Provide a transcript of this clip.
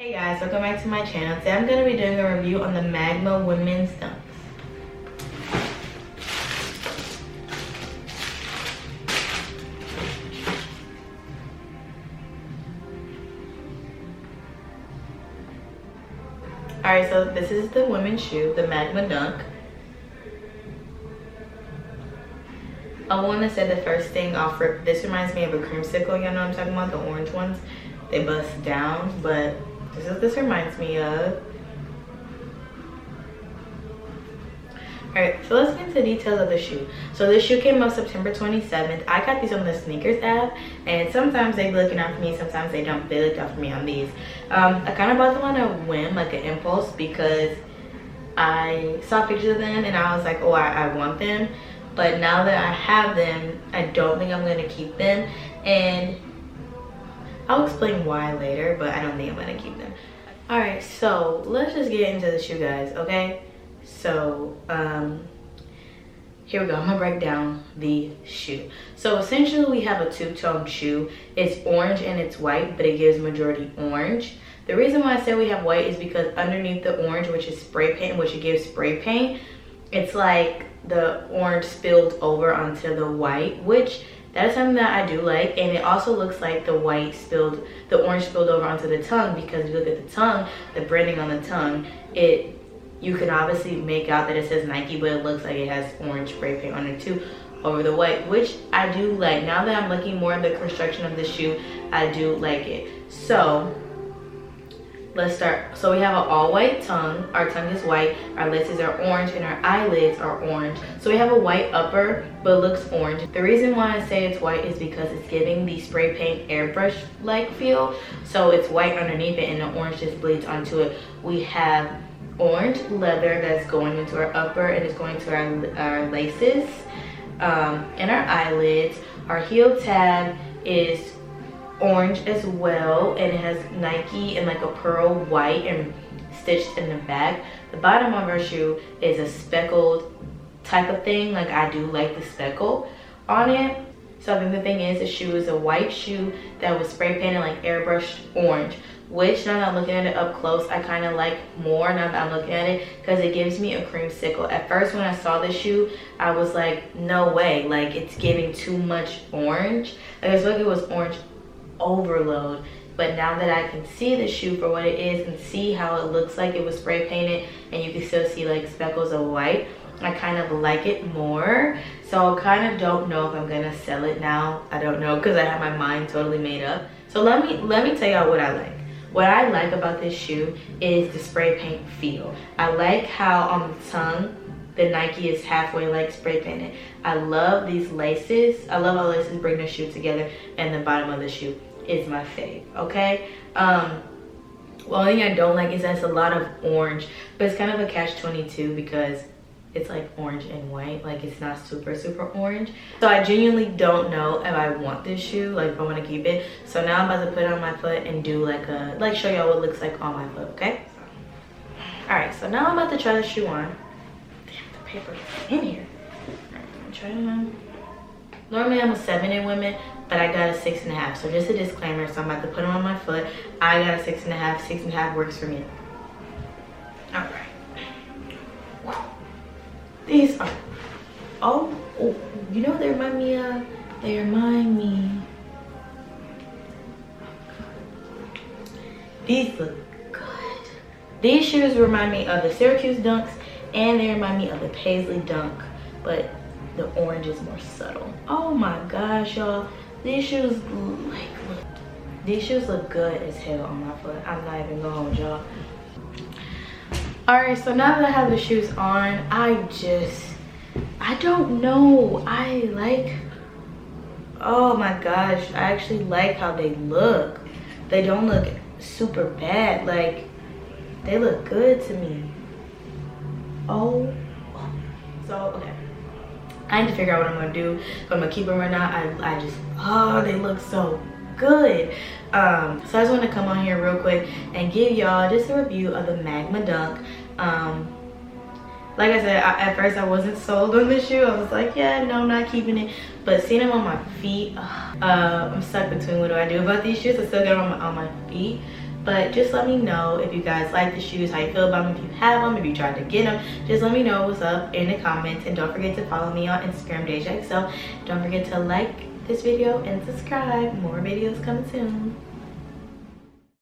Hey guys, welcome back to my channel. Today I'm going to be doing a review on the Magma women's dunks. Alright, so this is the women's shoe, the Magma Dunk. I want to say the first thing off rip, this reminds me of a creamsicle, you know what I'm talking about, the orange ones. They bust down, but this is what this reminds me of. Alright, so let's get into the details of the shoe. So this shoe came out September 27th. I got these on the sneakers app, and sometimes they looking out for me, sometimes they don't. They looked out for me on these. I kind of bought them on a whim, like an impulse, because I saw pictures of them and I was like, oh, I want them. But now that I have them, I don't think I'm going to keep them. And I'll explain why later, but I don't think I'm going to keep them. Alright, so let's just get into the shoe, guys, okay? So, here we go. I'm going to break down the shoe. So, essentially, we have a two-tone shoe. It's orange and it's white, but it gives majority orange. The reason why I say we have white is because underneath the orange, which is spray paint, which it gives spray paint, it's like the orange spilled over onto the white, which that's something that I do like. And it also looks like the orange spilled over onto the tongue, because if you look at the tongue, the branding on the tongue, you can obviously make out that it says Nike, but it looks like it has orange spray paint on it too over the white, which I do like. Now that I'm looking more at the construction of the shoe, I do like it. So let's start. So we have an all white tongue. Our tongue is white, our laces are orange, and our eyelids are orange. So we have a white upper, but it looks orange. The reason why I say it's white is because it's giving the spray paint airbrush like feel. So it's white underneath it and the orange just bleeds onto it. We have orange leather that's going into our upper and it's going to our laces and our eyelids. Our heel tab is orange as well, and it has Nike and like a pearl white and stitched in the back. The bottom of our shoe is a speckled type of thing. Like, I do like the speckle on it. So I think the thing is, the shoe is a white shoe that was spray painted like airbrushed orange, which now that I'm looking at it up close, I kind of like more now that I'm looking at it, because it gives me a creamsicle. At first when I saw this shoe, I was like, no way, like it's giving too much orange. Like, I feel like it was orange overload. But now that I can see the shoe for what it is and see how it looks like it was spray painted and you can still see like speckles of white, I kind of like it more. So I kind of don't know if I'm gonna sell it now. I don't know, because I have my mind totally made up. So let me tell y'all what I like. What I like about this shoe is the spray paint feel. I like how on the tongue the Nike is halfway like spray painted. I love these laces. I love how laces bring the shoe together, and the bottom of the shoe is my fave, okay? One thing I don't like is that it's a lot of orange, but it's kind of a catch-22 because it's like orange and white. Like, it's not super orange. So I genuinely don't know if I want this shoe, like if I want to keep it. So now I'm about to put it on my foot and do like show y'all what it looks like on my foot, okay? All right, so now I'm about to try the shoe on. Damn, the paper is in here. All right, I'm trying on. Normally I'm a 7 in women, but I got a 6.5. So just a disclaimer, so I'm about to put them on my foot. I got a 6.5. 6.5 works for me. All right. These are, oh, you know what they remind me of? They remind me, these look good. These shoes remind me of the Syracuse Dunks, and they remind me of the Paisley Dunk, but the orange is more subtle. Oh my gosh, y'all. These shoes look good as hell on my foot. I'm not even gonna hold y'all. Alright, so now that I have the shoes on, I don't know. Oh my gosh, I actually like how they look. They don't look super bad. Like, they look good to me. Oh. So, okay. I need to figure out what I'm gonna do. If I'm gonna keep them or not. Oh, they look so good. So I just want to come on here real quick and give y'all just a review of the Magma Dunk. Like I said, at first I wasn't sold on this shoe. I was like, yeah, no, I'm not keeping it. But seeing them on my feet, I'm stuck between what do I do about these shoes. I still got them on my feet, But just let me know if you guys like the shoes, how you feel about them, if you have them, if you tried to get them. Just let me know what's up in the comments, and don't forget to follow me on Instagram, Daesiaxo. Don't forget to like this video and subscribe. More videos coming soon.